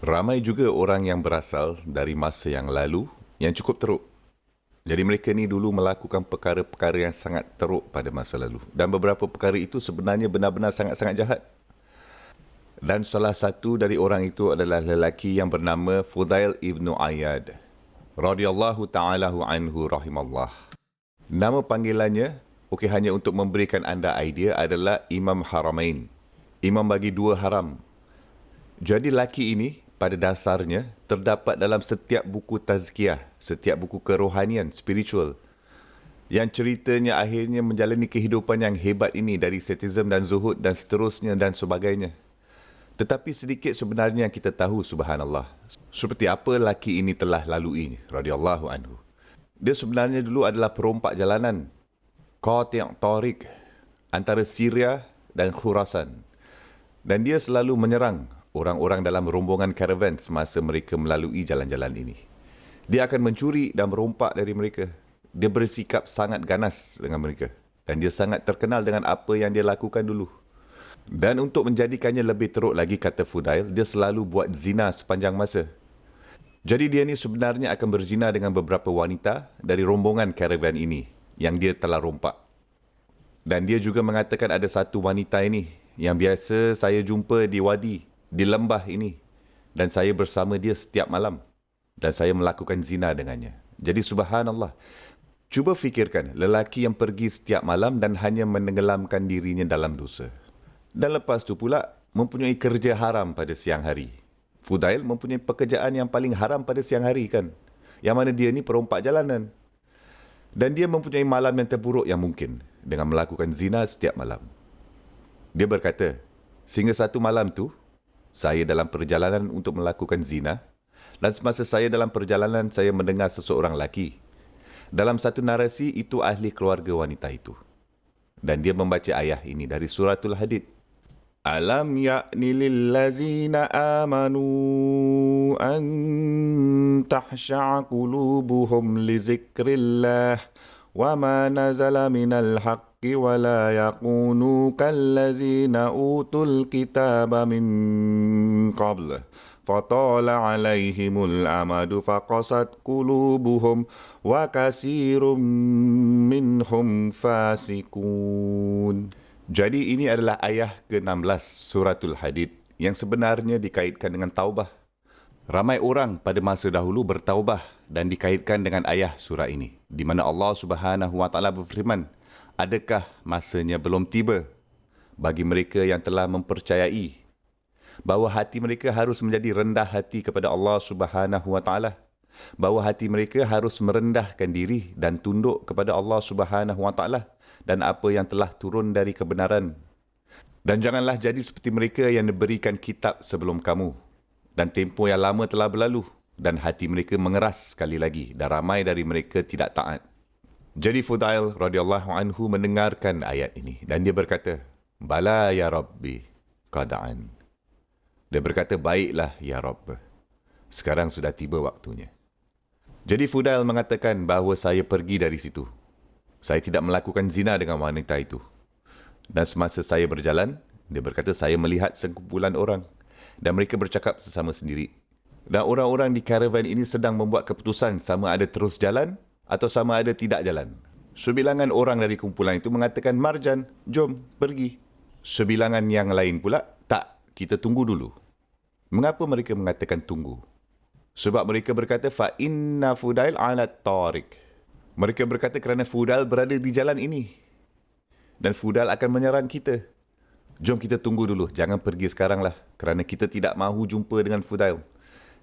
Ramai juga orang yang berasal dari masa yang lalu yang cukup teruk. Jadi mereka ni dulu melakukan perkara-perkara yang sangat teruk pada masa lalu. Dan beberapa perkara itu sebenarnya benar-benar sangat-sangat jahat. Dan salah satu dari orang itu adalah lelaki yang bernama Fudail ibnu Ayyad. Radiyallahu ta'alahu anhu rahimallah. Nama panggilannya, okey, hanya untuk memberikan anda idea, adalah Imam Haramain. Imam bagi dua haram. Jadi lelaki ini pada dasarnya terdapat dalam setiap buku tazkiyah, setiap buku kerohanian, spiritual, yang ceritanya akhirnya menjalani kehidupan yang hebat ini dari ascetism dan zuhud dan seterusnya dan sebagainya. Tetapi sedikit sebenarnya yang kita tahu, subhanallah, seperti apa lelaki ini telah lalui, radhiyallahu anhu. Dia sebenarnya dulu adalah perompak jalanan, qati' tariq, antara Syria dan Khurasan. Dan dia selalu menyerang orang-orang dalam rombongan karavan semasa mereka melalui jalan-jalan ini. Dia akan mencuri dan merompak dari mereka. Dia bersikap sangat ganas dengan mereka. Dan dia sangat terkenal dengan apa yang dia lakukan dulu. Dan untuk menjadikannya lebih teruk lagi, kata Fudail, dia selalu buat zina sepanjang masa. Jadi dia ni sebenarnya akan berzina dengan beberapa wanita dari rombongan karavan ini yang dia telah rompak. Dan dia juga mengatakan ada satu wanita ini yang biasa saya jumpa di wadi, di lembah ini, dan saya bersama dia setiap malam dan saya melakukan zina dengannya. Jadi subhanallah, cuba fikirkan lelaki yang pergi setiap malam dan hanya menenggelamkan dirinya dalam dosa. Dan lepas tu pula mempunyai kerja haram pada siang hari. Fudail mempunyai pekerjaan yang paling haram pada siang hari kan, yang mana dia ni perompak jalanan. Dan dia mempunyai malam yang terburuk yang mungkin dengan melakukan zina setiap malam. Dia berkata, sehingga satu malam tu saya dalam perjalanan untuk melakukan zina, dan semasa saya dalam perjalanan saya mendengar seseorang lelaki. Dalam satu narasi itu ahli keluarga wanita itu. Dan dia membaca ayat ini dari suratul Hadid. Alam ya'ni lillazina amanu an tahsha'a qulubuhum li zikrillah wa ma nazala minal haqqi wa la yakunu kallazina utul kitaba min qabl fatala alaihimul amadu faqasat qulubuhum wa kasirum minhum fasikun. Jadi ini adalah ayat ke-16 suratul Hadid yang sebenarnya dikaitkan dengan taubah. Ramai orang pada masa dahulu bertaubah dan dikaitkan dengan ayat surah ini, di mana Allah Subhanahu Wa Taala berfirman, adakah masanya belum tiba bagi mereka yang telah mempercayai bahawa hati mereka harus menjadi rendah hati kepada Allah Subhanahu Wa Taala, bahawa hati mereka harus merendahkan diri dan tunduk kepada Allah Subhanahu Wa Taala dan apa yang telah turun dari kebenaran. Dan janganlah jadi seperti mereka yang diberikan kitab sebelum kamu, dan tempoh yang lama telah berlalu, dan hati mereka mengeras sekali lagi, dan ramai dari mereka tidak taat. Jadi Fudail radhiyallahu anhu mendengarkan ayat ini, dan dia berkata, Bala ya Rabbi, qada'an. Dia berkata, baiklah ya Rabb, sekarang sudah tiba waktunya. Jadi Fudail mengatakan bahawa saya pergi dari situ. Saya tidak melakukan zina dengan wanita itu. Dan semasa saya berjalan, dia berkata saya melihat sekumpulan orang. Dan mereka bercakap sesama sendiri. Dan orang-orang di karavan ini sedang membuat keputusan sama ada terus jalan atau sama ada tidak jalan. Sebilangan orang dari kumpulan itu mengatakan, Marjan, jom, pergi. Sebilangan yang lain pula, tak, kita tunggu dulu. Mengapa mereka mengatakan tunggu? Sebab mereka berkata, fa inna Fudail ala tariq. Mereka berkata kerana Fudail berada di jalan ini. Dan Fudail akan menyerang kita. Jom kita tunggu dulu. Jangan pergi sekaranglah. Kerana kita tidak mahu jumpa dengan Fudail.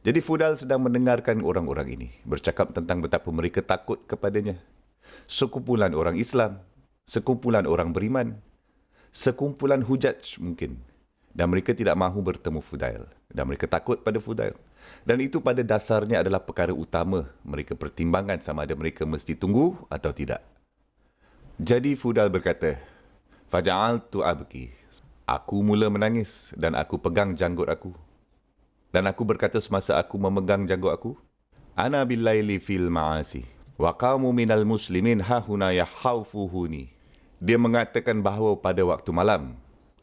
Jadi Fudail sedang mendengarkan orang-orang ini. Bercakap tentang betapa mereka takut kepadanya. Sekumpulan orang Islam. Sekumpulan orang beriman. Sekumpulan hujaj mungkin. Dan mereka tidak mahu bertemu Fudail. Dan mereka takut pada Fudail. Dan itu pada dasarnya adalah perkara utama mereka pertimbangkan sama ada mereka mesti tunggu atau tidak. Jadi Fudail berkata, Faja'altu abki. Aku mula menangis dan aku pegang janggut aku. Dan aku berkata semasa aku memegang janggut aku, Ana billaili fil ma'asi. Wa qamu minal muslimin hahuna yahawfuhuni. Dia mengatakan bahawa pada waktu malam,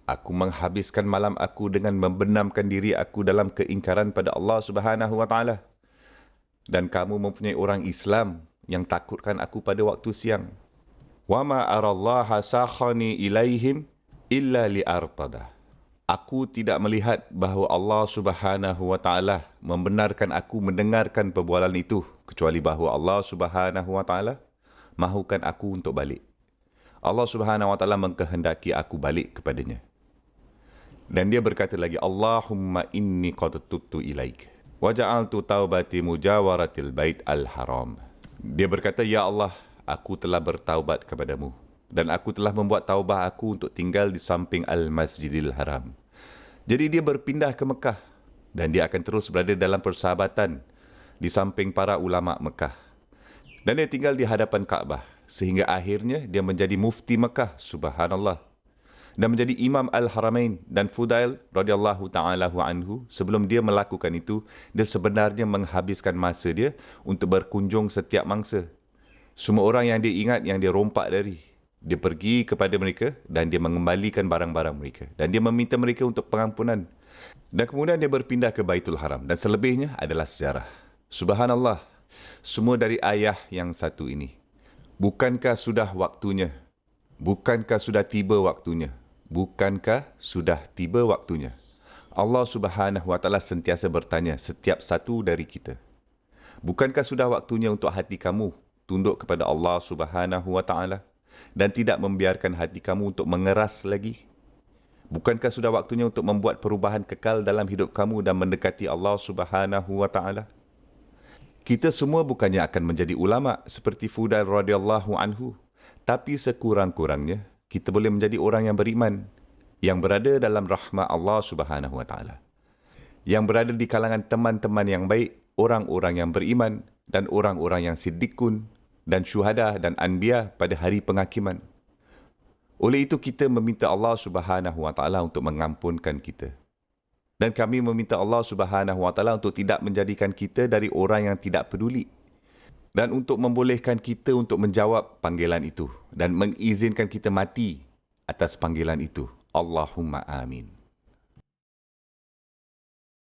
Aku menghabiskan malam aku dengan membenamkan diri aku dalam keingkaran pada Allah Subhanahu wa taala. Dan kamu mempunyai orang Islam yang takutkan aku pada waktu siang. Wa ma arallaha sakhani ilaihim illa li'artada. Aku tidak melihat bahawa Allah Subhanahu wa taala membenarkan aku mendengarkan perbualan itu kecuali bahawa Allah Subhanahu wa taala mahukan aku untuk balik. Allah Subhanahu wa taala mengkehendaki aku balik kepadanya. Dan dia berkata lagi, Allahumma inni qad tubtu ilaik wa ja'altu taubati mujawaratil bait al-haram. Dia berkata, ya Allah, aku telah bertaubat kepadamu dan aku telah membuat taubah aku untuk tinggal di samping al-Masjidil Haram. Jadi dia berpindah ke Mekah dan dia akan terus berada dalam persahabatan di samping para ulama Mekah. Dan dia tinggal di hadapan Kaabah sehingga akhirnya dia menjadi mufti Mekah, subhanallah. Dan menjadi Imam Al-Haramain. Dan Fudail radhiyallahu ta'ala anhu, sebelum dia melakukan itu, dia sebenarnya menghabiskan masa dia untuk berkunjung setiap mangsa. Semua orang yang dia ingat, yang dia rompak dari, dia pergi kepada mereka dan dia mengembalikan barang-barang mereka. Dan dia meminta mereka untuk pengampunan. Dan kemudian dia berpindah ke Baitul Haram. Dan selebihnya adalah sejarah. Subhanallah, semua dari ayah yang satu ini. Bukankah sudah waktunya? Bukankah sudah tiba waktunya? Bukankah sudah tiba waktunya? Allah Subhanahu wa taala sentiasa bertanya setiap satu dari kita. Bukankah sudah waktunya untuk hati kamu tunduk kepada Allah Subhanahu wa taala dan tidak membiarkan hati kamu untuk mengeras lagi? Bukankah sudah waktunya untuk membuat perubahan kekal dalam hidup kamu dan mendekati Allah Subhanahu wa taala? Kita semua bukannya akan menjadi ulama seperti Fudail radhiyallahu anhu, tapi sekurang-kurangnya kita boleh menjadi orang yang beriman, yang berada dalam rahmat Allah Subhanahu wa taala, yang berada di kalangan teman-teman yang baik, orang-orang yang beriman dan orang-orang yang siddiqun dan syuhada dan anbiya pada hari penghakiman. Oleh itu kita meminta Allah Subhanahu wa taala untuk mengampunkan kita. Dan kami meminta Allah Subhanahu wa taala untuk tidak menjadikan kita dari orang yang tidak peduli dan untuk membolehkan kita untuk menjawab panggilan itu dan mengizinkan kita mati atas panggilan itu. Allahumma amin.